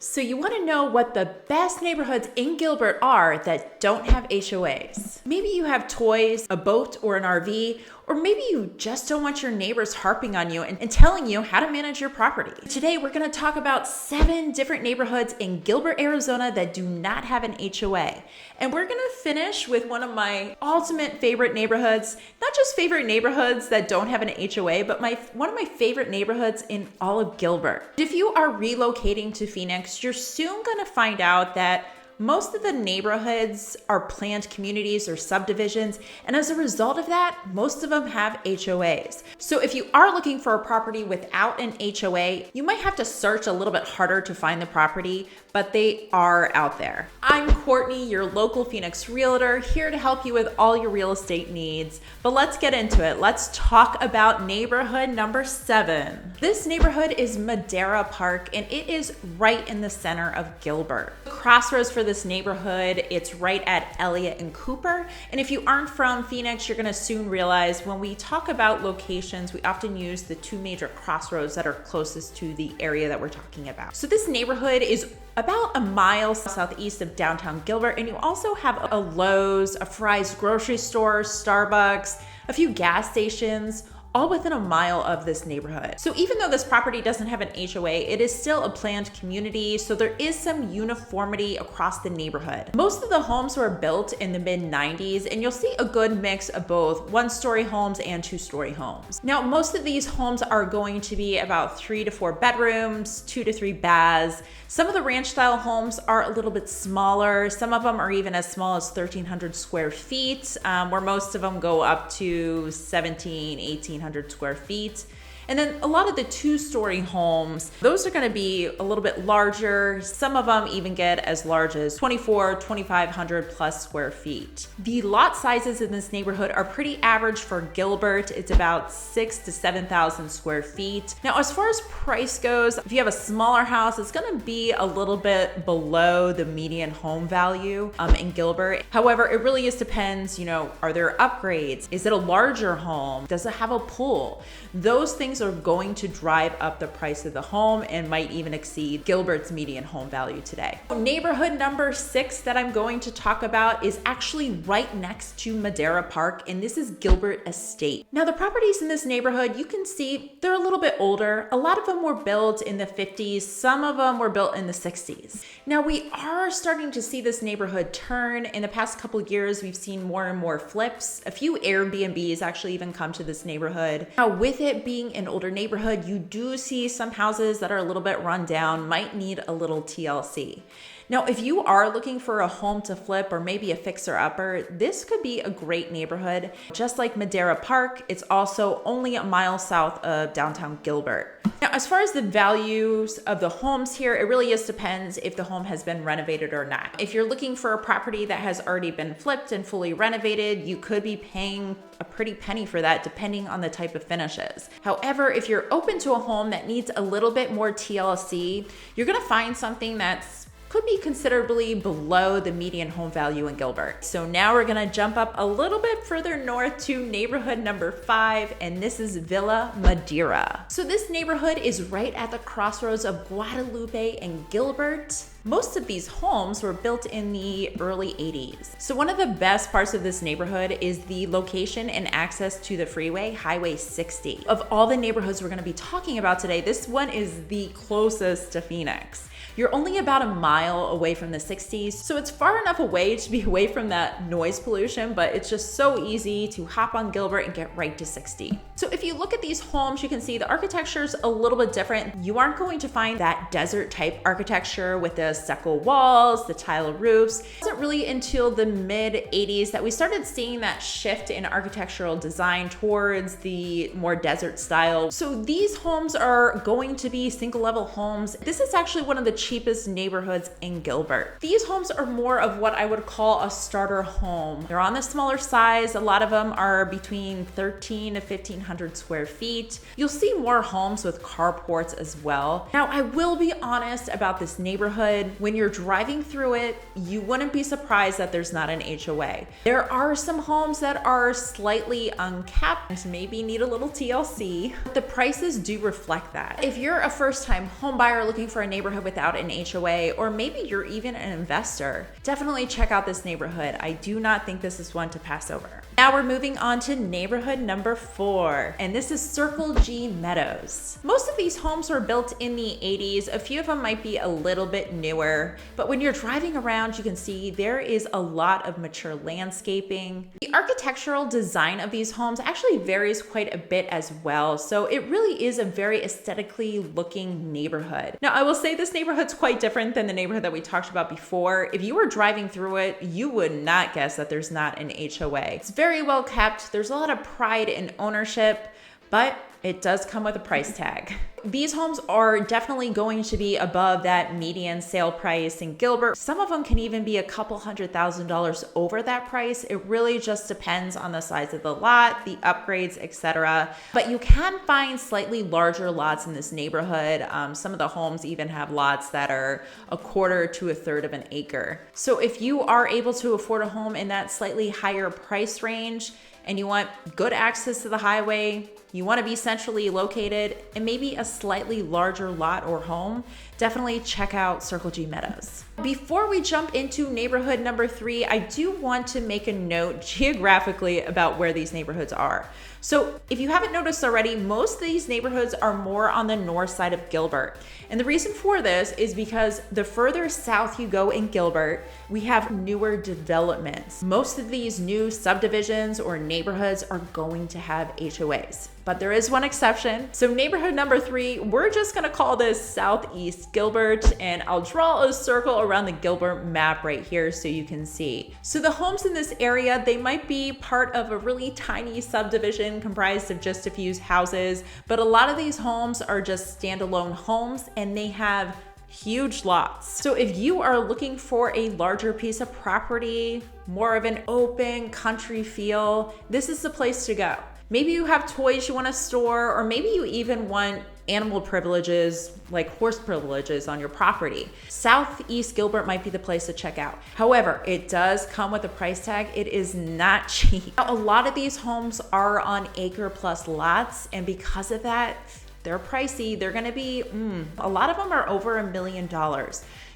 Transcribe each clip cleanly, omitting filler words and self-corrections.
So you want to know what the best neighborhoods in Gilbert are that don't have HOAs. Maybe you have toys, a boat, or an RV, or maybe you just don't want your neighbors harping on you and telling you how to manage your property. Today, we're going to talk about 7 different neighborhoods in Gilbert, Arizona that do not have an HOA. And we're going to finish with one of my ultimate favorite neighborhoods, not just favorite neighborhoods that don't have an HOA, but one of my favorite neighborhoods in all of Gilbert. If you are relocating to Phoenix, you're soon going to find out that most of the neighborhoods are planned communities or subdivisions, and as a result of that, most of them have HOAs. So if you are looking for a property without an HOA, you might have to search a little bit harder to find the property, but they are out there. I'm Courtney, your local Phoenix realtor, here to help you with all your real estate needs. But let's get into it. Let's talk about neighborhood number 7. This neighborhood is Madera Park, and it is right in the center of Gilbert. The crossroads for this neighborhood, it's right at Elliott and Cooper. And if you aren't from Phoenix, you're gonna soon realize when we talk about locations, we often use the 2 major crossroads that are closest to the area that we're talking about. So this neighborhood is about a mile southeast of downtown Gilbert, and you also have a Lowe's, a Fry's grocery store, Starbucks, a few gas stations, all within a mile of this neighborhood. So even though this property doesn't have an HOA, it is still a planned community, so there is some uniformity across the neighborhood. Most of the homes were built in the mid-90s, and you'll see a good mix of both 1-story homes and 2-story homes. Now, most of these homes are going to be about 3 to 4 bedrooms, 2 to 3 baths. Some of the ranch-style homes are a little bit smaller. Some of them are even as small as 1,300 square feet, where most of them go up to 1,800 square feet. And then a lot of the 2-story homes, those are gonna be a little bit larger. Some of them even get as large as 2,500 plus square feet. The lot sizes in this neighborhood are pretty average for Gilbert. It's about 6,000 to 7,000 square feet. Now, as far as price goes, if you have a smaller house, it's gonna be a little bit below the median home value in Gilbert. However, it really just depends, are there upgrades? Is it a larger home? Does it have a pool? Those things are going to drive up the price of the home and might even exceed Gilbert's median home value today. Neighborhood number 6 that I'm going to talk about is actually right next to Madera Park, and this is Gilbert Estates. Now, the properties in this neighborhood, you can see they're a little bit older. A lot of them were built in the 50s. Some of them were built in the 60s. Now, we are starting to see this neighborhood turn. In the past couple of years, we've seen more and more flips. A few Airbnbs actually even come to this neighborhood. Now, with it being an older neighborhood, you do see some houses that are a little bit run down, might need a little TLC. Now, if you are looking for a home to flip or maybe a fixer-upper, this could be a great neighborhood. Just like Madera Park, it's also only a mile south of downtown Gilbert. Now, as far as the values of the homes here, it really just depends if the home has been renovated or not. If you're looking for a property that has already been flipped and fully renovated, you could be paying a pretty penny for that depending on the type of finishes. However, if you're open to a home that needs a little bit more TLC, you're gonna find something that's could be considerably below the median home value in Gilbert. So now we're gonna jump up a little bit further north to neighborhood number 5, and this is Villa Madeira. So this neighborhood is right at the crossroads of Guadalupe and Gilbert. Most of these homes were built in the early 80s. So one of the best parts of this neighborhood is the location and access to the freeway, Highway 60. Of all the neighborhoods we're gonna be talking about today, this one is the closest to Phoenix. You're only about a mile away from the 60s, so it's far enough away to be away from that noise pollution, but it's just so easy to hop on Gilbert and get right to 60. So if you look at these homes, you can see the architecture's a little bit different. You aren't going to find that desert type architecture with the stucco walls, the tile roofs. It wasn't really until the mid-80s that we started seeing that shift in architectural design towards the more desert style. So these homes are going to be single level homes. This is actually one of the cheapest neighborhoods in Gilbert. These homes are more of what I would call a starter home. They're on the smaller size. A lot of them are between 13 to 1,500 square feet. You'll see more homes with carports as well. Now, I will be honest about this neighborhood. neighborhood, when you're driving through it, you wouldn't be surprised that there's not an HOA. There are some homes that are slightly uncapped, maybe need a little TLC. The prices do reflect that. If you're a first-time home buyer looking for a neighborhood without an HOA, or maybe you're even an investor, definitely check out this neighborhood. I do not think this is one to pass over. Now we're moving on to neighborhood number 4, and this is Circle G Meadows. Most of these homes were built in the 80s. A few of them might be a little bit newer, but when you're driving around, you can see there is a lot of mature landscaping. The architectural design of these homes actually varies quite a bit as well, so it really is a very aesthetically looking neighborhood. Now, I will say this neighborhood's quite different than the neighborhood that we talked about before. If you were driving through it, you would not guess that there's not an HOA. It's very well kept. There's a lot of pride in ownership, but it does come with a price tag. These homes are definitely going to be above that median sale price in Gilbert. Some of them can even be a couple $100,000 over that price. It really just depends on the size of the lot, the upgrades, etc. But you can find slightly larger lots in this neighborhood. Some of the homes even have lots that are a quarter to a third of an acre. So if you are able to afford a home in that slightly higher price range, and you want good access to the highway, you want to be centrally located, and maybe a slightly larger lot or home, definitely check out Circle G Meadows. Before we jump into neighborhood number 3, I do want to make a note geographically about where these neighborhoods are. So if you haven't noticed already, most of these neighborhoods are more on the north side of Gilbert. And the reason for this is because the further south you go in Gilbert, we have newer developments. Most of these new subdivisions or neighborhoods are going to have HOAs. But there is one exception. So neighborhood number 3, we're just gonna call this Southeast Gilbert, and I'll draw a circle around the Gilbert map right here so you can see. So the homes in this area, they might be part of a really tiny subdivision comprised of just a few houses, but a lot of these homes are just standalone homes and they have huge lots. So if you are looking for a larger piece of property, more of an open country feel, this is the place to go. Maybe you have toys you want to store, or maybe you even want animal privileges like horse privileges on your property. Southeast Gilbert might be the place to check out. However, it does come with a price tag. It is not cheap. Now, a lot of these homes are on acre plus lots, and because of that, they're pricey. They're gonna be, a lot of them are over $1 million.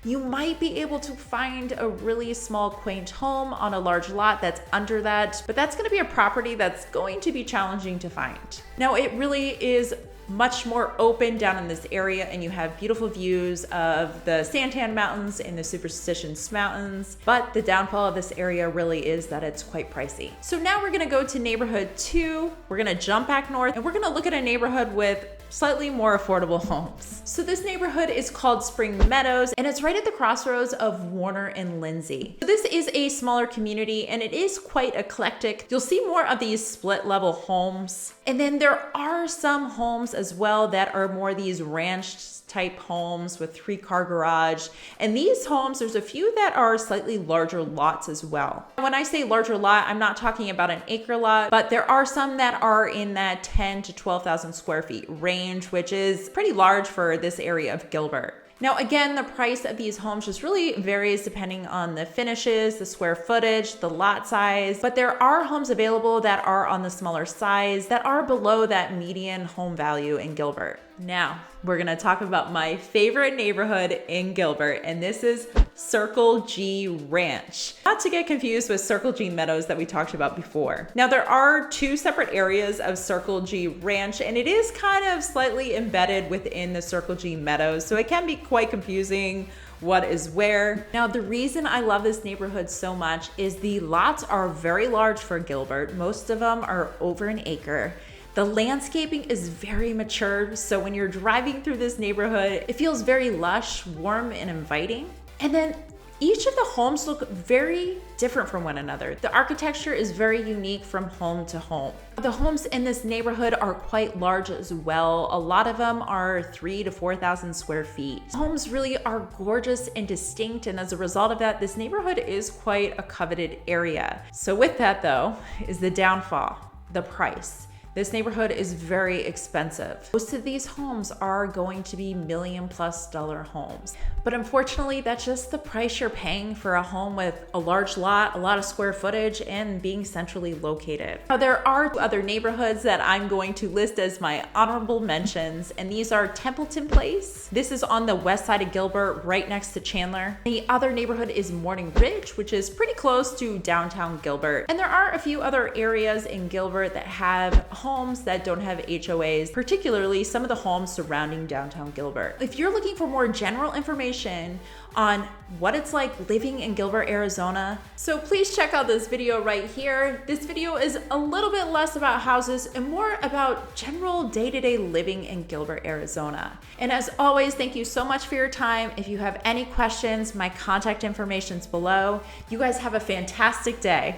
You might be able to find a really small, quaint home on a large lot that's under that, but that's gonna be a property that's going to be challenging to find. Now, it really is much more open down in this area, and you have beautiful views of the Santan Mountains and the Superstitions Mountains, but the downfall of this area really is that it's quite pricey. So now we're gonna go to neighborhood 2, we're gonna jump back north, and we're gonna look at a neighborhood with slightly more affordable homes. So this neighborhood is called Spring Meadows, and it's right at the crossroads of Warner and Lindsay. So this is a smaller community, and it is quite eclectic. You'll see more of these split level homes. And then there are some homes as well that are more these ranch type homes with 3-car garage. And these homes, there's a few that are slightly larger lots as well. When I say larger lot, I'm not talking about an acre lot, but there are some that are in that 10 to 12,000 square feet range, which is pretty large for this area of Gilbert. Now, again, the price of these homes just really varies depending on the finishes, the square footage, the lot size, but there are homes available that are on the smaller size that are below that median home value in Gilbert. Now, we're gonna talk about my favorite neighborhood in Gilbert, and this is Circle G Ranch. Not to get confused with Circle G Meadows that we talked about before. Now, there are 2 separate areas of Circle G Ranch, and it is kind of slightly embedded within the Circle G Meadows, so it can be quite confusing what is where. Now, the reason I love this neighborhood so much is the lots are very large for Gilbert. Most of them are over an acre. The landscaping is very mature, so when you're driving through this neighborhood, it feels very lush, warm, and inviting. And then each of the homes look very different from one another. The architecture is very unique from home to home. The homes in this neighborhood are quite large as well. A lot of them are 3,000 to 4,000 square feet. Homes really are gorgeous and distinct, and as a result of that, this neighborhood is quite a coveted area. So with that though, is the downfall, the price. This neighborhood is very expensive. Most of these homes are going to be $1 million+ homes. But unfortunately, that's just the price you're paying for a home with a large lot, a lot of square footage, and being centrally located. Now, there are other neighborhoods that I'm going to list as my honorable mentions, and these are Templeton Place. This is on the west side of Gilbert, right next to Chandler. The other neighborhood is Morning Ridge, which is pretty close to downtown Gilbert. And there are a few other areas in Gilbert that have homes that don't have HOAs, particularly some of the homes surrounding downtown Gilbert. If you're looking for more general information on what it's like living in Gilbert, Arizona, so please check out this video right here. This video is a little bit less about houses and more about general day-to-day living in Gilbert, Arizona. And as always, thank you so much for your time. If you have any questions, my contact information's below. You guys have a fantastic day.